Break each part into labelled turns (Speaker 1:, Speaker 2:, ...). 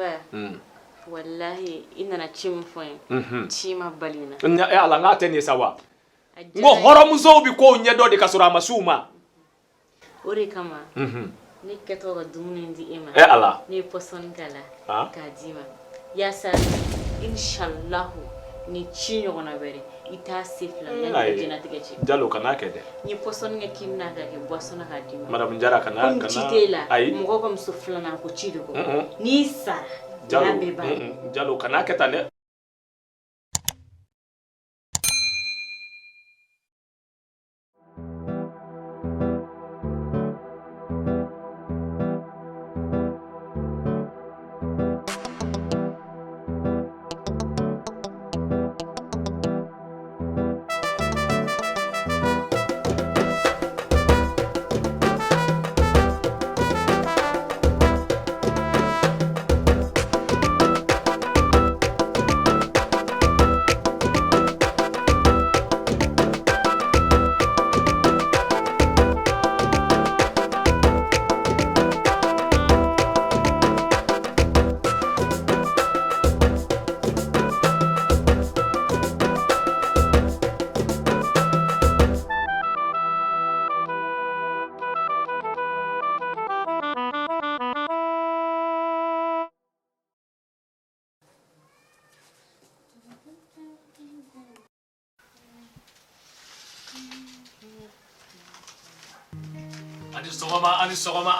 Speaker 1: Jeliba. Wallahi ina na chim foin. Chima balina.
Speaker 2: Nya ala ngate ni sawa. Ngo horomuzo bi ko nyedo de kasura masuma.
Speaker 1: Ore kama. Ni keto ga dumuni ndi ema.
Speaker 2: Ala.
Speaker 1: Ni poson kala. Kadima. Yasa inshallah ni chinyo kona bere. Ita sifla na jina tigechi.
Speaker 2: Jalo kana kede.
Speaker 1: Ni poson nge kimna ga ke boisson ka dima.
Speaker 2: Madam Njara kana
Speaker 1: ai mugo ko msufla na ko chido ko. Ni sa.
Speaker 2: Jalo kana keta ne.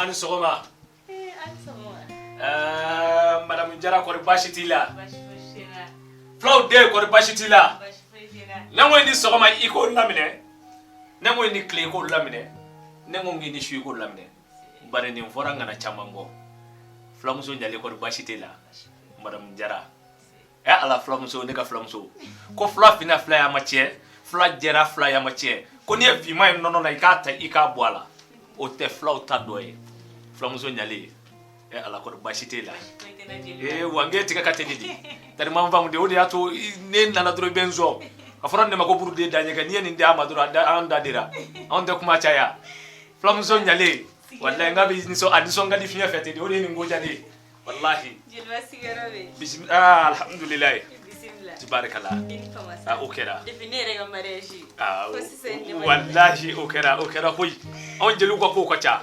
Speaker 2: Ani sogoma. Madame Njara ko bashitila. Flow de ko bashitila. Nango ni sogoma iko lamine. Nango ni clé ko lamine. Nango ni shu ko lamine. Bare ni foranga na chamango. Flamso njale ko bashitila. Madame Njara. Ala flamso ne ka flamso. Ko fla fina fla ya mache, fla jera fla ya mache. Ko ni fi mai nono na ikata ikabwala. O te flau ta doye flamuzo nyale ala ko bashite la wange tika katenidi tari mamva mu de odi ato ne na dro benzo afran ne mako burde danye ga ni ndi amadro anda dira on de kuma chaya flamuzo nyale wallahi ngabi ni so adiso ngadi finya fete de odi ni ngoja ni wallahi
Speaker 1: Djeliba sigarabe
Speaker 2: bismillah alhamdulillah
Speaker 1: bismillah
Speaker 2: tabarakallah okera
Speaker 1: definire ga mareji
Speaker 2: wallahi okera hoy on jelu ko cha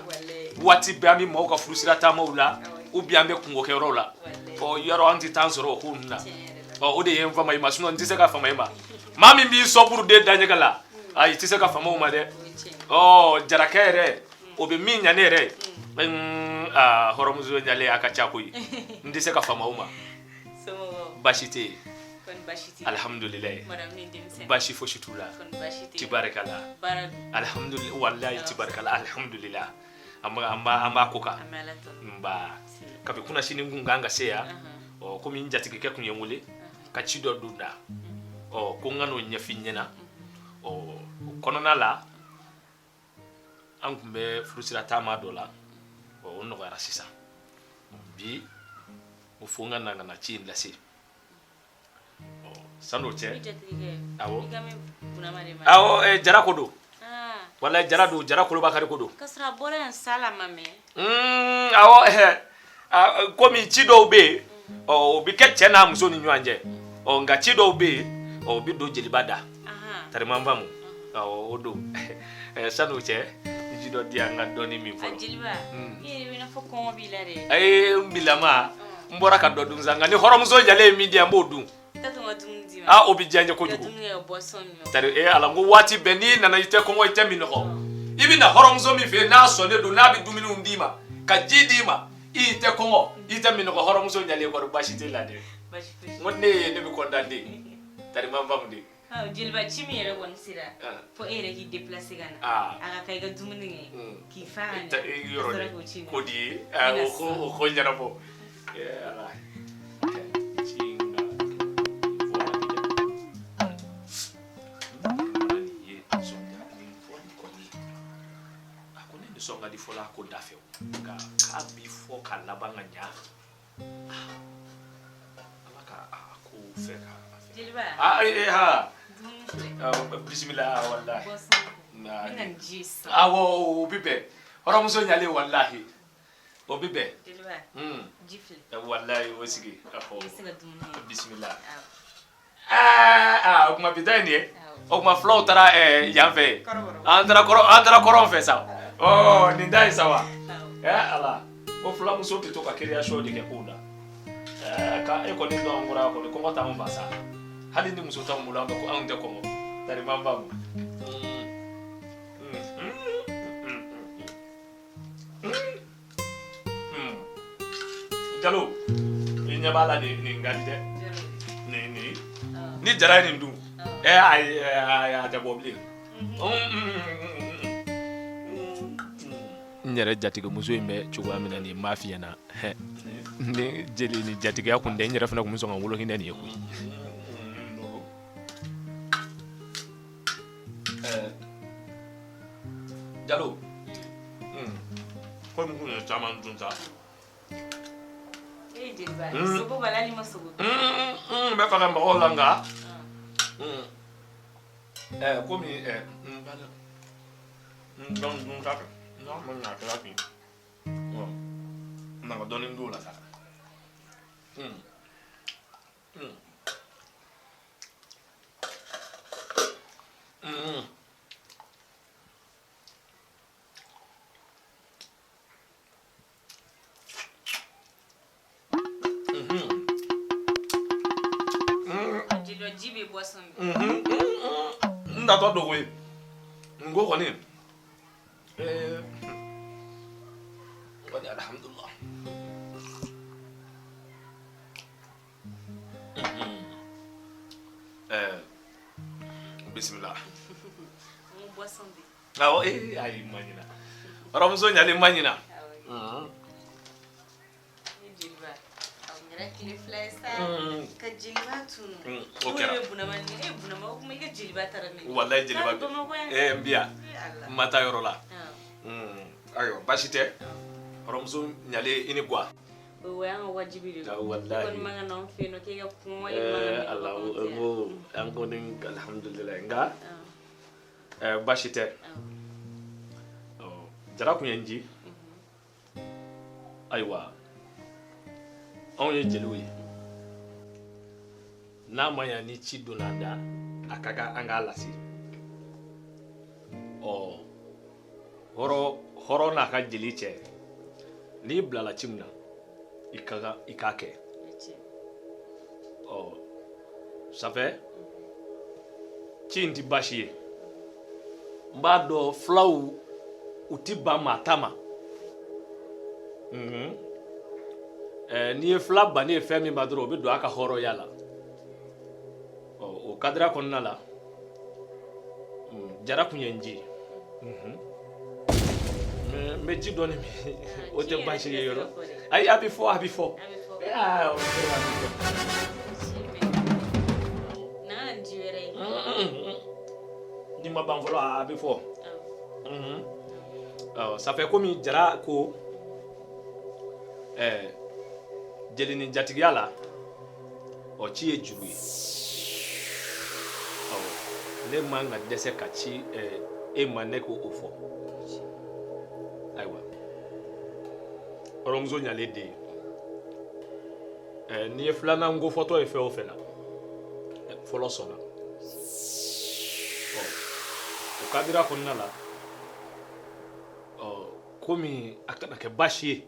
Speaker 2: wati be ami mo ka frusira ta maula ubi ambe kungo ke rola o yaro anti tansoro hunna o de yen fama ima suno ntise ka fama ima mami bi so buru de danye kala ai tise ka fama uma de o jarakere o be minya nere horomuzo nyale akacha koyi ndise ka fama uma
Speaker 1: so
Speaker 2: bashite
Speaker 1: kon bashite
Speaker 2: alhamdulillah
Speaker 1: madam ni demse
Speaker 2: bashi fo shitula
Speaker 1: kon bashite
Speaker 2: tibarakala alhamdulillah wallahi tibarakala alhamdulillah amma koka mba kabe kuna shini nganga seya o komi njatike ke kunyemule ka chido dunda o ko ngano nyafinyena o konona la ankumbe frusira tama dola o onno ga rasisa bi o fonga nanga na chinda si o sanoche awo jara kodo wala jara ko bakari kodo
Speaker 1: kasra bolen salama me
Speaker 2: awo komi chido be o bi ketche na muso ni nyanje o nga chido be o bi do Djeliba da tare mamba mu o do sanoche jido dia nga doni mi fo
Speaker 1: Djeliba yeri wina fo ko bilare
Speaker 2: bilama mbora ka do dum zanga ni horomzo jale mi dia mbodu obi janje ko jugo tare ala ngo wati beni na yite ko ngoy temi no ibi na horomzo mi fe na so ne do na bi dumini undima ka jidima ite ko ngo ite mi no horomzo nyale ko bashite la de ngonne ne bi ko dande tare mamba mu de
Speaker 1: Djeliba chimi yere won sira fo ere ki déplacer gana aga kay ga dumini ki faane
Speaker 2: ko di ko nyara bo ala songa di fola ko dafe ka before ka labanga nya alaka ko feka
Speaker 1: Djeliba
Speaker 2: bismillah wallahi
Speaker 1: na njis
Speaker 2: awo bibe horamso nyale wallahi o bi bɛn
Speaker 1: Djeliba jifle
Speaker 2: wallahi o sigi afɔ
Speaker 1: singa dumuni
Speaker 2: bismillah o kuma bi taa nin ye o kuma fulaw taara yan fɛ an taara kɔrɔn fɛ sa nin da ye sa wa ala ko fulamuso bɛ to ka création de kɛ kow la ka e kɔni dɔn kɔrɔ kɔni kɔngɔ t'anw fa sa hali ni muso t'anw bolo an ko anw tɛ kɔngɔ tari man ba mu Jalo i ɲɛ b'a la nin ka di dɛ ni jara ye nin dun a tɛ bɔ bilen n yɛrɛ jatigimuso in bɛ cogoya min na nin m'a f'i ɲɛna ni jeli ni jatigiya kun tɛ n yɛrɛ fana kun bɛ sɔn ka wolo hinɛ nin ye koyi Jalo komi kun ye caman dun sa
Speaker 1: Djeliba sogo bala ni ma sogo
Speaker 2: n bɛ fɛ ka mɔgɔw la nka komi n dun ta fɛ n'a ma ɲa kɛra ten n nana dɔɔnin d'o la sa
Speaker 1: jibe boisson
Speaker 2: n datɔ dogo ye n ko kɔni kɔni alhamdulillah bismillah
Speaker 1: mon boisson de
Speaker 2: awɔ ayi ma ɲina ɔrɔmuso ɲali ma ɲina
Speaker 1: Djeliba kile fila sa ka Djeliba tunu
Speaker 2: o kɛra
Speaker 1: bunama o kuma i ka Djeliba tara ne
Speaker 2: wallahi Djeliba n biya n ma taa yɔrɔ la ayiwa basi tɛ ɔrɔmuso ɲali i ni guwa
Speaker 1: o y'an ka wajibi de
Speaker 2: wallahi
Speaker 1: kɔni man ka n'anw fɛ yen nɔ k'e ka kuma
Speaker 2: ala an kɔni alhamdulillah nka basi tɛ jara kun ye n ji ayiwa anw ye jeliw ye n'a ma ɲa ni ci donna an da a ka kan an k'a lase hɔrɔn n'a ka jeli cɛ n'i bilala ci min na i k'a kɛ safɛ ci in ti baasi ye n b'a dɔn fulaw u ti ban maa ta ma n'i ye fila bannen ye fɛn min ba dɔrɔn o bɛ don a ka hɔrɔnya la o kadira kɔnɔna la jara kun ye n ji n bɛ ji dɔɔni min o tɛ baasi ye yɔrɔ ayi a bɛ fɔ ni ma ban fɔlɔ a bɛ fɔ safɛ komi jara ko jeli ni jatigiya la ci ye juru ye ne man ka dɛsɛ ka ci e ma ne ko o fɔ ayiwa ɔrɔmuso ɲalen den n'i ye filanan ko fɔtɔ ye fɛn o fɛn na fɔlɔ sɔnna o kadira kɔnɔna la komi a kana kɛ baasi ye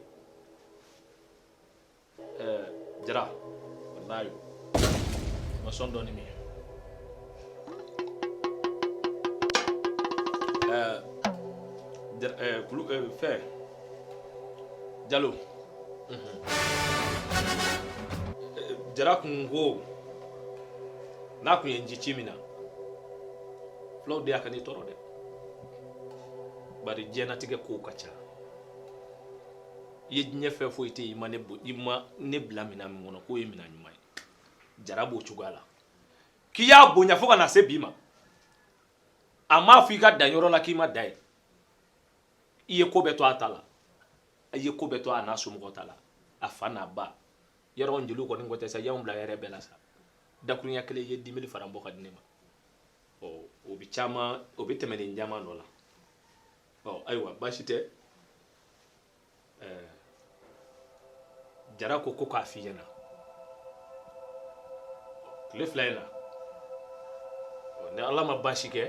Speaker 2: jara wallahi ma sɔn dɔɔni min fɛ Jalo jara kun ko n'a kun ye n ji ci min na fulaw de y'a ka n'i tɔɔrɔ dɛ bari diɲɛnatigɛ kow ka ca i ye diɲɛ fɛn foyi tɛ yen i ma ne bila minɛn min kɔnɔ k'o ye minɛn ɲuman ye jara b'o cogoya la k'i y'a bonya fo ka na se bi ma a m'a fɔ i ka dan yɔrɔ la k'i ma dan ye i ye ko bɛɛ to a ta la i ye ko bɛɛ to a n'a somɔgɔw ta la a fa n'a ba yɔrɔ n jeliw kɔni ko tɛ sa y'anw bila yɛrɛ bɛɛ la sa dakurunya kelen i ye 10 000 fara bɔ ka di ne ma o bɛ tɛmɛ nin caman dɔ la ayiwa baasi tɛ jara ko ko k'a f'i ɲɛna tile 2 in na ni Ala ma baasi kɛ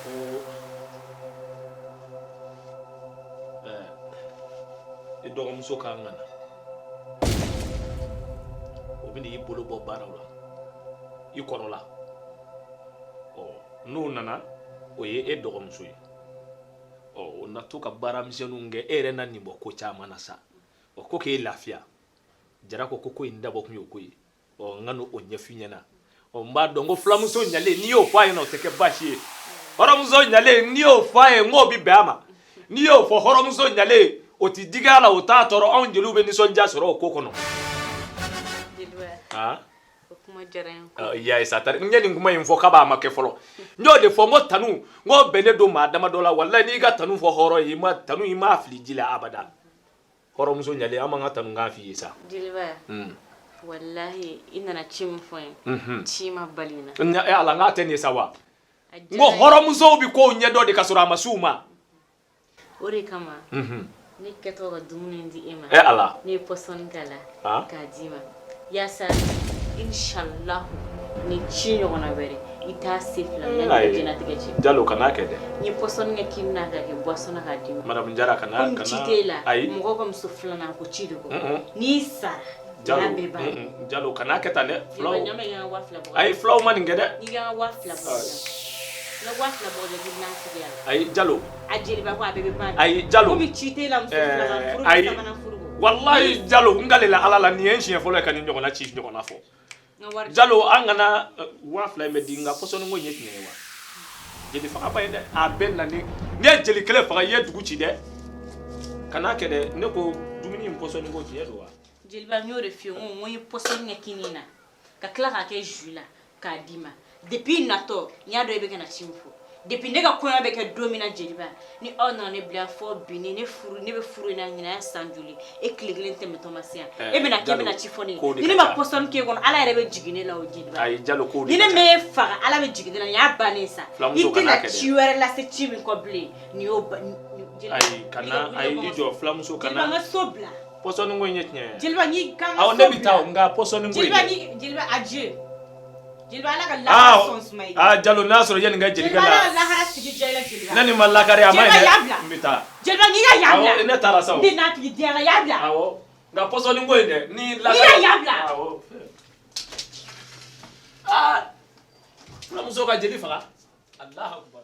Speaker 2: ko i dɔgɔmuso ka ŋana o bɛ n'i bolo bɔ baaraw la i kɔrɔ la n'o nana o ye e dɔgɔmuso ye o na to ka baara misɛnninw kɛ e yɛrɛ na nin bɔ ko caman na sa ko k'e lafiya jara ko ko in dabɔ kun y'o ko ye n ka n'o ɲɛf'i ɲɛna n b'a dɔn ko filamuso ɲalen n'i y'o fɔ a ɲɛna o tɛ kɛ baasi ye hɔrɔnmuso ɲalen n'i y'o fɔ a ye n k'o bi bɛn a ma n'i y'o fɔ hɔrɔnmuso ɲalen o ti digi a la o t'a tɔɔrɔ anw jeliw bɛ nisɔndiya sɔrɔ o ko kɔnɔ. Ya sa tari n ye nin kuma in fɔ k'a b'a ma kɛ fɔlɔ n y'o de fɔ n ko tanu n ko bɛnnen don maa dama dɔ la walayi n'i ka tanu fɔ hɔrɔn ye tanu i m'a fili ji la abada hɔrɔnmuso ɲalen an m'an ka tanu k'a f'i ye sa.
Speaker 1: Djeliba walahi i nana ci min fɔ n ci ma bali n na.
Speaker 2: Ala n k'a tɛ nin ye sa wa n ko hɔrɔnmusow bɛ kow ɲɛdɔn de ka sɔrɔ a ma s'u ma.
Speaker 1: O de kama ne kɛtɔ ka dumuni di e ma
Speaker 2: Ala
Speaker 1: ne ye pɔsɔni k'a la k'a d'i ma yaasa inshallah ni ci ɲɔgɔnna wɛrɛ i t'a se fila ne ka jɛnatigɛ ci.
Speaker 2: Jalo kana kɛ dɛ.
Speaker 1: N ye pɔsɔni kɛ k'i bɛna k'a kɛ boisson na k'a d'i ma.
Speaker 2: Madame Jara kana
Speaker 1: comme ci t'e la mɔgɔ ka muso filanan ko ci de kɔ n'i sara n'a bɛɛ ban.
Speaker 2: Jalo kana kɛ tan dɛ.
Speaker 1: Fulaw ɲama i ka 2000 bɔ.
Speaker 2: Ayi fulaw ma nin kɛ dɛ.
Speaker 1: I ka 2000 bɔ n ka 2000 bɔ de k'i bɛna sigi a la.
Speaker 2: Ayi Jalo.
Speaker 1: A Djeliba ko a bɛɛ bɛ ban.
Speaker 2: Ayi Jalo.
Speaker 1: Komi ci t'e la muso filanan furu bɛ sabanan furu kɔ.
Speaker 2: Wallahi Jalo n k'ale la Ala la nin ye n siɲɛ fɔlɔ ye ka nin ɲɔgɔnna ci ɲɔgɔnna fɔ. Jalo an kana 2000 in bɛ di n ka pɔsɔni ko in ye tiɲɛ ye wa jeli faga ba ye dɛ a bɛɛ na ni ye jeli kelen faga i ye dugu ci dɛ kana kɛ dɛ ne ko dumuni in pɔsɔni ko tiɲɛ don wa.
Speaker 1: Djeliba n y'o de f'i ye n ko n ye pɔsɔni kɛ kini na ka tila k'a kɛ jus la k'a d'i ma depuis natɔ n y'a dɔn i bɛ ka na ci min fɔ depuis ne ka kɔɲɔ bɛ kɛ don min na Djeliba ni aw nana ne bila fɔ bi ni ne bɛ furu in na ɲinɛ san joli e tile kelen tɛmɛtɔ ma se yan e bɛna k'e bɛna ci fɔ ne ye ni ne ma pɔsɔni k'e kɔnɔ Ala yɛrɛ bɛ jigin ne la o Djeliba.
Speaker 2: Ayi Jalo ko
Speaker 1: ni ne m'e faga Ala bɛ jigin ne la nin y'a bannen sa i tɛna ci wɛrɛ lase ci min kɔ bilen nin y'o
Speaker 2: ayi kana ayi i jɔ filamuso kana
Speaker 1: Djeliba n ka so bila
Speaker 2: pɔsɔni ko in ye tiɲɛ ye.
Speaker 1: Djeliba n'i kan ka so bila
Speaker 2: ne bɛ taa nka pɔsɔni ko in
Speaker 1: Djeliba adieu Djeliba Ala ka lahara sɔn suma ye.
Speaker 2: Jalo n'a sɔrɔ yani n ka jeli ka la.
Speaker 1: Ala ka lahara sigi diya i la Djeliba.
Speaker 2: Ne ni ma lakari a ma ye dɛ n bɛ taa.
Speaker 1: Djeliba n'i ka yan bila.
Speaker 2: Ne taara sa o.
Speaker 1: Ni n'a tigi diya la yan bila.
Speaker 2: Awɔ nka pɔsɔni ko in dɛ ni lakari.
Speaker 1: N'i ka yan bila.
Speaker 2: Awɔ. Filamuso ka jeli faga. Alahu akbar.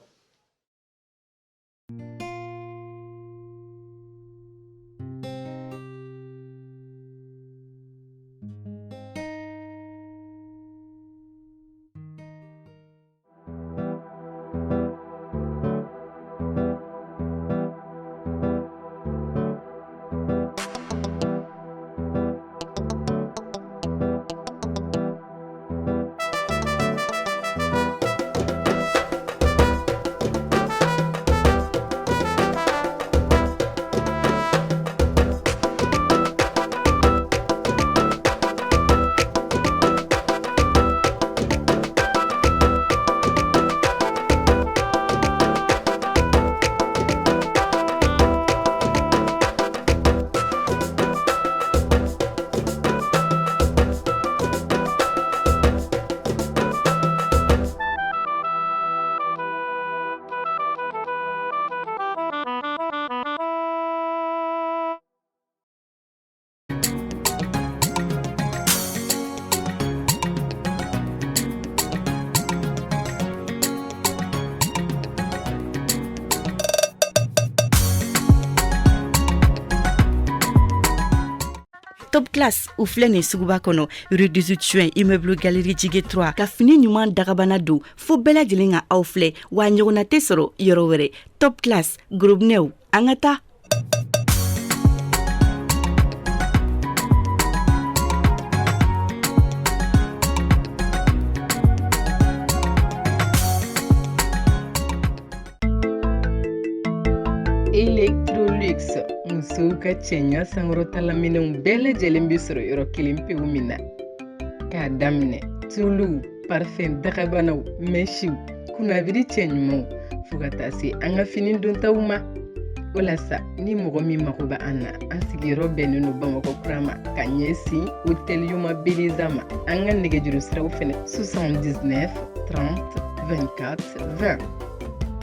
Speaker 3: Top class u filɛ nin suguba kɔnɔ rue 18 juin immeuble galerie jige 3 ka fini ɲuman dagabana don fo bɛɛ lajɛlen ka aw filɛ wa ɲɔgɔnna tɛ sɔrɔ yɔrɔ wɛrɛ. Top class groupe new an ka taa.
Speaker 4: Electrolux musow ka cɛɲa sankɔrɔtala minɛnw bɛɛ lajɛlen bɛ sɔrɔ yɔrɔ kelen pewu min na k'a daminɛ tuluw parfɛn dagabanaw mɛsiw kunnabiri cɛɲumanw fo ka taa se an ka fini dontaw ma O la sa ni mɔgɔ min mago bɛ an na an sigiyɔrɔ bɛnnen don Bamako kura ma ka ɲɛsin hôtel Yuma Beliza ma an ka nɛgɛjuru siraw fɛnɛ 79 30 24 20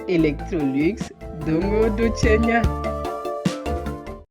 Speaker 4: Electrolux dongo do cɛɲa